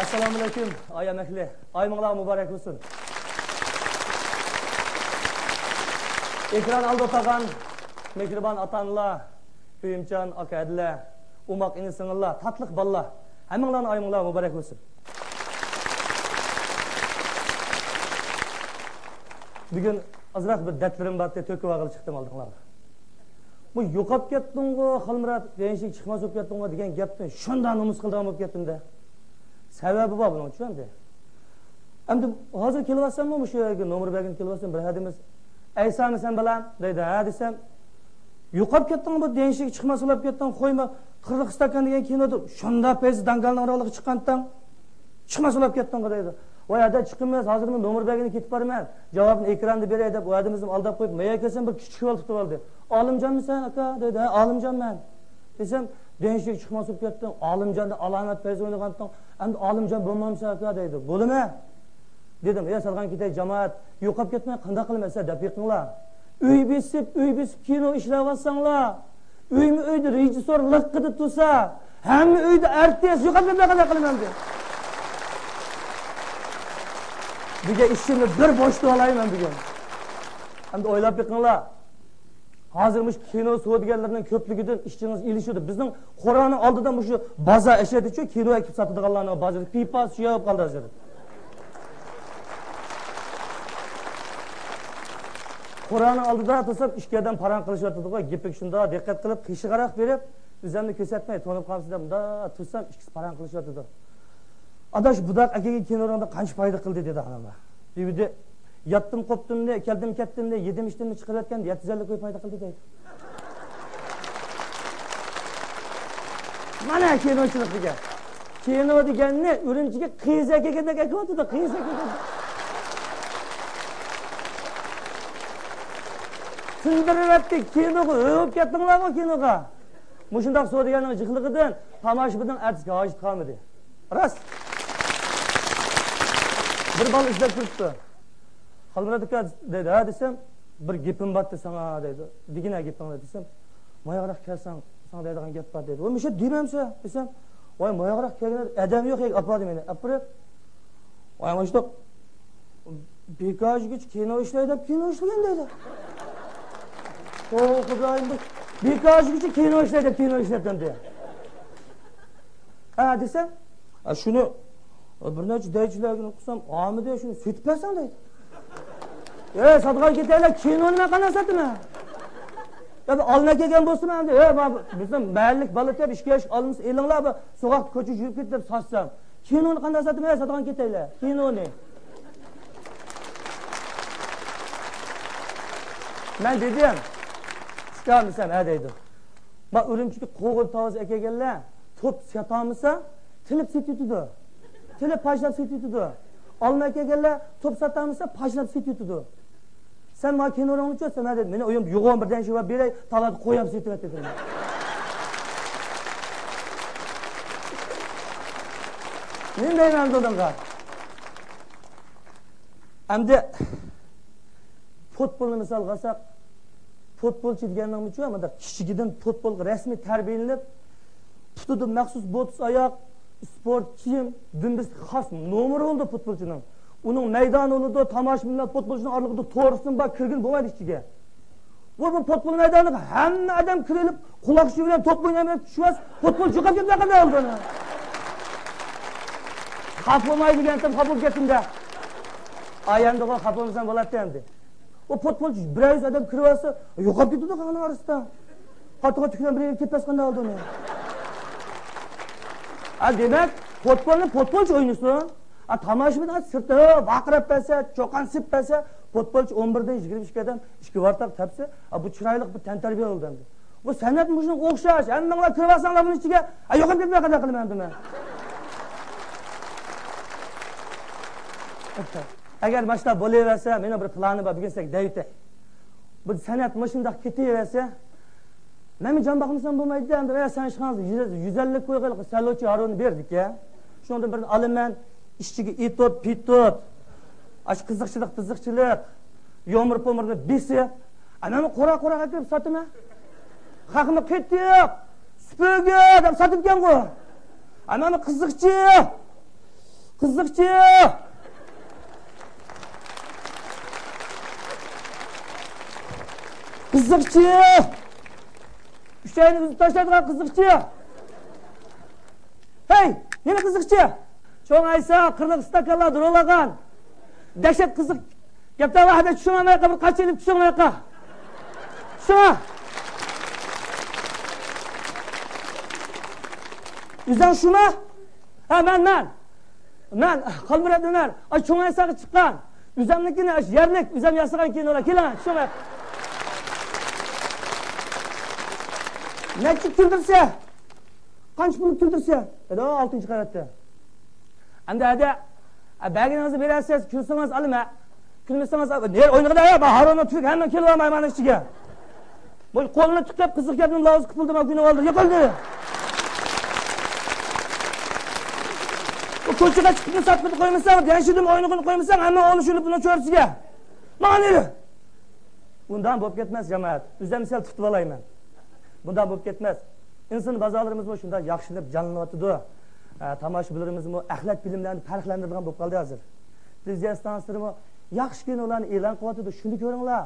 Assalomu alaykum, ay amakli. Oyminglar muborak bo'lsin. Ekran oldi o'tirgan mehribon ota-onalar, kuyimchan aka-adilar, umoq ini-singillar, tatliq bolalar, hammanglarning oyminglar muborak bo'lsin. Bugun azroq bir dardlarim bor deb to'kib og'ilib chiqdim oldinglarga. Bu yo'qolib ketdingmi, Xilmurat, deyishik chiqmas bo'lib ketdingmi degan gapni shundan nomus qildim bo'lib ketdim-da. Sababi bor buning uchun endi. Endi hozir kelyapsanmi shu yerga nomer bergan kelyapsan bir hadimiz. Aysami sen bilan deydi, ha desam. Yo'qolib ketdingmi bu deyishik chiqmas bo'lib ketding, qo'yma Qirg'iziston degan kinoda shunda pez dangalning oraliga chiqqandan chiqmas bo'lib ketding deydi. Voy ada chiqmas, hozir men nomer bergani ketib boraman. Javobni ekranda beray deb u adimizni aldab qo'yib, "Maya kelsam bir kichik yo'l tutib oldi." "Olimjonmisan aka?" dedi. "Ha, olimjonman." Desam, "Deyishik chiqmas bo'lib ketding, olimjonda alomat pez o'ynagandan, endi olimjon bo'lmamsan aka" deydi. "Bo'lma." Dedim, "Ya salgan ketay jamoat, yo'qolib ketmay qanday qilmasa deb yiqinglar. Uy besib kino ishlab olsanglar, uyda rejissor liqqida tursa, hamma uyda artist yo'qolib ketmay qanday qilaman deb. Buga ishimni bir boshda olayman bugun. Endi o'ylab yiqinglar. Hozirmish kino so'radiganlarning ko'pligidan ishingiz ilishadi. Bizning Qur'onni oldidan shu baza ishadi-chu, kino ekib sotadiganlarning bazasi pipa suyab qoldi hozir. Qur'onni oldida tursam ishkadan paran qilishyotdi-ku, gapik shunda diqqat qilib qishig'aroq berib, o'zimni ko'rsatmay to'nib qolsa bunda tursam ishkisi paran qilishyotdi. Adash budak akaga kinoronda qancha foyda qildi dedi xonamlar. Deydi, yatdim qoptimni, keldim ketdimni, yedim ichtimni chiqarayotganda 750 qo'y foyda qildi deydi. Mana kinochilik degan. Kino deganni Urumchiga qiyiza kelganda aytibdi, qiyiza kelganda. Sindiribdi kinoga, o'yib ketdinglarmi kinoga? Mushundoq so'raganning jiqligidan tomoshabinning artistga hojat qolmadi. Rost. Bir bal izlab turibdi. Xilmurat aka dedi, "Ha" desam, "Bir gapim bor sana" dedi. "Digina gaping" desam, "Moyoqroq kelsang, sana deydigan gap bor" dedi. "O musha deymansa" desam, "Voy moyoqroq kelgan odam yo'q, apadi meni." Apirib, "Voy mana shu bekajgich kino ishlaydi, kino ishlagan" dedi. "O xudoyim, bu bekajgich kino ishlaydi, kino ishlayapti" dedi. "Ha" desam, "Shuni bir necha daychilarga o'qisam, omida shuni sotib bersang" deydi. Sotgan ketaylar, kinoni nima qana sotaman? Tabi olma kelgan bo'lsam ham, bizning mahallik bolalar ishga olmiz, elinglar bu so'qoq ko'cha yurib ketib sotsam, kinoni qanday sotaman? Sotgan ketaylar, kinoni. Men dedim, chiqamsam, ha deydi. Men Urumchiga qo'g'il tovoz akaganlar, to'p sotamisa, tilib setitdi. Tilib pajlab setitdi. Olma kelganlar to'p sotamisa, pajlab setitdi. Sen ma kinoning uchun men dedim, meni o'yim yo'g'on birdan shu va beray, talab qo'yib setib dedim. Men deyman odamga. Endi futbolni misol qilsak, futbolchi deganning uchun mana kichigidan futbolga rasmiy tarbiyalanib, tutudi maxsus boks oyoq sport kiyim, dümdüz xas nomer oldu futbolchining. Uning maydon o'rnida tomoshabinlar futbolchining orlig'ida to'g'risin bor kirgin bo'lmaydi ichiga. Bu futbol maydoniga hamma odam kirilib, quloqchi bilan to'p o'ynamay tushmas, futbol chiqib ketgan qanday oldi? Xafamaydi degandim, xafa ketdim-da. Ayamda xafamasam bo'ladi endi. O futbolchi biroz odam kirib olsa, yo'qolib ketdi xona orasida. Qattiq tukdan bir ketmas qanday oldi uni? Demek futbolchi o'ynasin. Tomoshabin sirtda vaqirab bersa, cho'qan sip bersa, futbolchi 11dan 22 odam ishga vartaq tapsa, bu chiroyli bir tantarbiya bo'ldi endi. Bu san'at mushuni o'xshash. Hammanglar kirib olsanglar buning ichiga, yo'qolib ketmay qanday qilaman men. Agar mashta bo'laversa, meni bir plani bor, bugun sizga deytay. Bu san'at mushundoq ketaversa, men jon baxmisam bo'lmaydi endi. Sen chiqamiz 150 qo'ygan salochi Harun berdik-ya. Shundan birini olaman, ishchiga etib, pitib, ash qiziqchilik, yo'mir-po'mirni besib, ana qora qilib sotaman. Haqimni ketib, supurgi deb sotibgan-ku. Ana qiziqchi Qiziqchi! Qiziqchi! Uchayni uzib tashladigan qiziqchi! Hey, nima qiziqchi? Cho'ng aysa, qirliq stakanlar durolagan. Dahshat qiziq. Gapdan vahda tushunmay qolib, qancha yilib tushunmay qol. Tushun. Uzan shumi? Ha, men qalmiradilar. Ay cho'ng aysaga chiqqan. Uzamnikini yerlik, uzam yasagan keyin ular keling, tushunmay. Nechi kuldirsa? Qancha pul kuldirsa? Eda 6-qavatda. Endi hadi bagingizni berasiz, kulsangiz olma. Kulmasangiz ner o'ynag'ida ya, men harona tufik hamma kelib olmayman ichiga. Bu qo'lini tiqib qiziq gapni lozim qilib puldim, kuni oldi, yiqildi. Bu ko'chaga chiqib sotib qo'ymasam, ganshidim o'ynag'ini qo'ymasam, hamma olishilib buni cho'rsiga. Mana neri? Bundan bo'lib ketmas jamoat. O'zim sel tutib olayman. Bundan bo'lib ketmas. İnson bozorlarimiz bu shunday yaxshilab jonlanyapti. Tomoshabinlarimiz bu axlat filmlarni farqlantiradigan bo'lib qoldi hozir. Prezident stansiyasida yaxshi kinolarni e'lon qilyapti. Shuni ko'ringlar.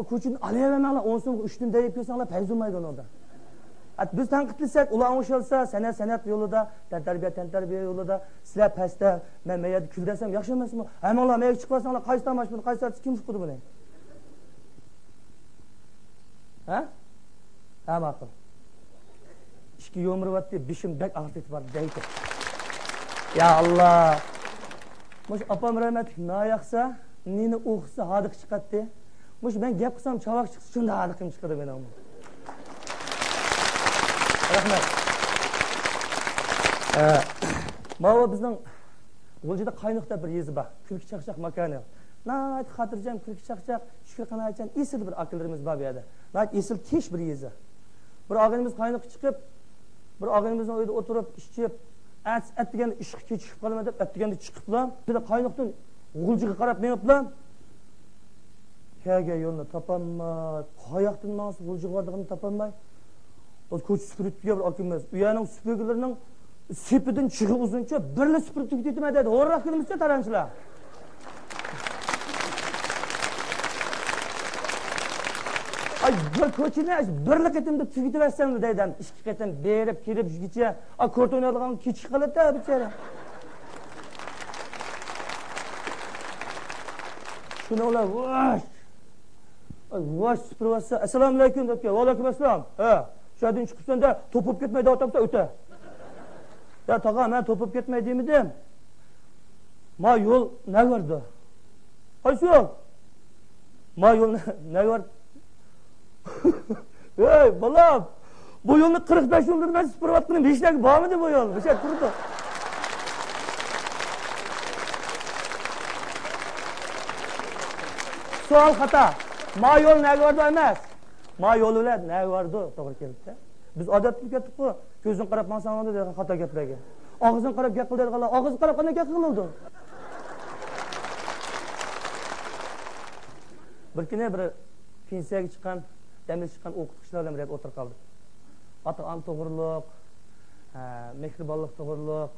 O ko'chini olavermanglar, 10 so'm 3 kun deyib ko'rsanglar payzulmaydi unda. Biz tanqidlasak, ular o'shalsa, san'at yo'lida, tarbiya yo'lida, sizlar pastda, men mayda kuldasam yaxshi emasmi? Hammanglar mayga chiqmasanglar, qaysi tomoshabin, qaysi kim chiqdi buni? Ha? Ha, ma'qul. İşki yo'miryapti, beshim bek og'ritib bor deydi. Ya Allah. Mush opam rahmat noyaqsa, meni o'qisa hodiq chiqadi. Mush men gap qilsam chavoq chiqsa, shunda hodiqim chiqadi meni. Rahmat. Mana bizning G'uljida Qaynoqda bir yezi bor. Kulki chaqchaq makoni. Nayt xotirjam kulki chaqchaq, shukur qanaychan esil bir akillarimiz bor bu yerda. Nayt esil kesh bir yezi. Bir og'inimiz Qaynoqqa chiqib, bir og'inimizning uyida o'tirib, ishchib, atdiganda ishqi kechib qolma deb, atdiganda chiqiblar. Bir Qaynoqdan G'uljiga qarab meniblar. Kaga yo'lni topolmay, qayoqdan ma'sum G'uljiga bordig'ini topolmay. O ko'ch supuritiga bir akimiz, u yerning supurgilarining sepidan chiqib uzuncha birla supurib ketmaydi dedi. O'rroq kelmizcha taranchilar. Ay bir ko'chini birlik etimda tugitib versam deydim. Ikki qatam berib kelib yurgicha, kort o'ynaydigan kechik qiladi bichara. Shuni ular vosh supurvasa, assalomu alaykum deb, va alaykum assalom. Ha, shu yerdan chiqibsanda to'pib ketmaydi otobda o'ta. Ya tog'a, men to'pib ketmay demidim. Ma yo'l ne vardı? Qaysi yo'l? Ma yo'l ne var? Hey balam, bu yolni 45 yıldır ben süpürvatmıyorum. Beşleki bağ mıydı bu yol? Bir şey kurdu. Sual hata. Ma yol ne vardı emez. Ma yolu ne vardı? Doğru keldi. Biz adatlı ketdik bu. Gözün qarab mansan dedi hata gaplarga. Og'zin qarab gap qildi dedilar. Og'iz qarab qanday gap qildi? Bir kuni bir pensiyaga chiqqan, demir chiqqan o'qituvchilar bilan birga o'tirib qoldik. Ota-ona to'g'riliq, mehribonlik to'g'riliq,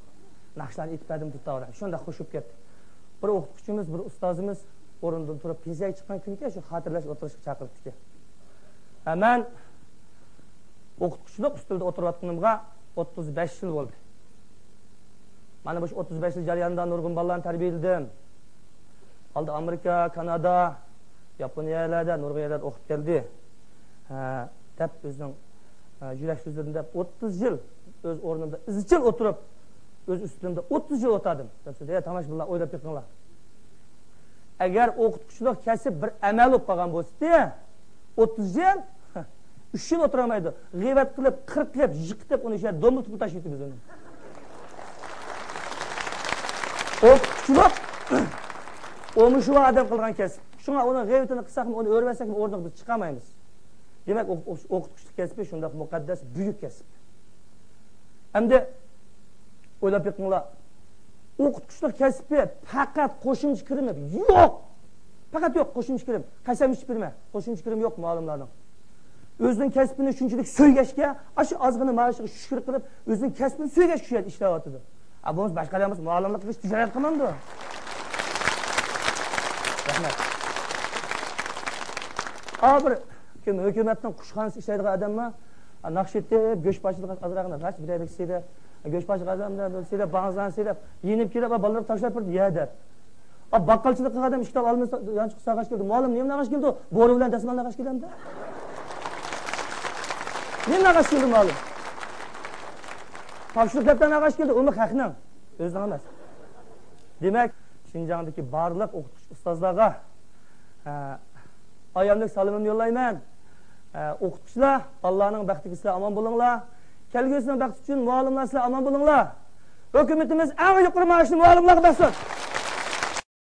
naqshlarni aytib tutdi. Shunda xushib ketdi. Bir o'qituvchimiz, bir ustozimiz o'rindan turib pensiyaga chiqqan kunga shu xotirlash o'tirishga chaqiribdi. Men o'qituvchilik ustida o'tirayotganimga 35 yil bo'ldi. Mana bu 35 yil jarayonida nurg'un bolalarni tarbiyaladim. Aldı Amerika, Kanada, Yaponiyalarda nurg'un yerlarda o'qib keldi. Deb o'zining yurak so'zlarida 30 yil o'z o'rnimda izchil o'tirib, o'z ustimda 30 yil o'tadim. Deb tomoshabinlar o'ylab yiqinglar. Agar o'qituvchilik kasb bir amal bo'lib qolgan bo'lsa, 30 yil 3 yil o'tiramaydi. G'iybat qilib, qirqib, yiqitib uni shu domla tutib tashlaydi biz uni. O'qituvchilik onu şu adam qilgan kasb. Shunga uni g'iybatini qilsakmi, uni o'rmasakmi, o'rniga biz chiqamaymiz. Demak, o'qituvchilik kasbi shunday muqaddas, buyuk kasb. Hamda o'ylab yiqinglar. O'qituvchilik kasbi faqat qo'shimcha kirim yo'q. Faqat yo'q qo'shimcha kirim. Qasam ichib berma. Qo'shimcha kirim yo'q ma'lumlarning. O'zining kasbini shunchalik so'ygashga, shu ozgina maoshiga shukr qilib, o'zining kasbini so'ygash kuchayib ishlayotdi. Bunisi boshqalarimiz muallimlik qilish tijorat qilmamdi. Rahmat. Bir kim hukumatning qushxonasi ishlaydigan odammi? Naqshidda go'shbachilik azrog'ini g'ash birayliksida, go'shbachilik odamlar bo'lsa, ba'zan silab, yinib kelib bolalar tashlab turdi, ye deb. Baqqalchilik qilgan odam ishtab olmasa, yanchiq sag'ash keldi. Muallim nima naqash keldi? Bo'ri bilan dasmal naqash keldimda. Nima naqash keldi muallim? Topshiriq daftar naqash keldi, uni haqning o'zidan emas. Demak, Şinjandagi barliq o'qituvchi ustozlarga ayamlik salomimni yo'llayman. O'qituvchilar, Allohning baxtiga sizlar omon bo'linglar. Kelgusi vaqt uchun muallimlar sizlar omon bo'linglar. Hukumatimiz eng yuqori maoshli muallimlarga bersin.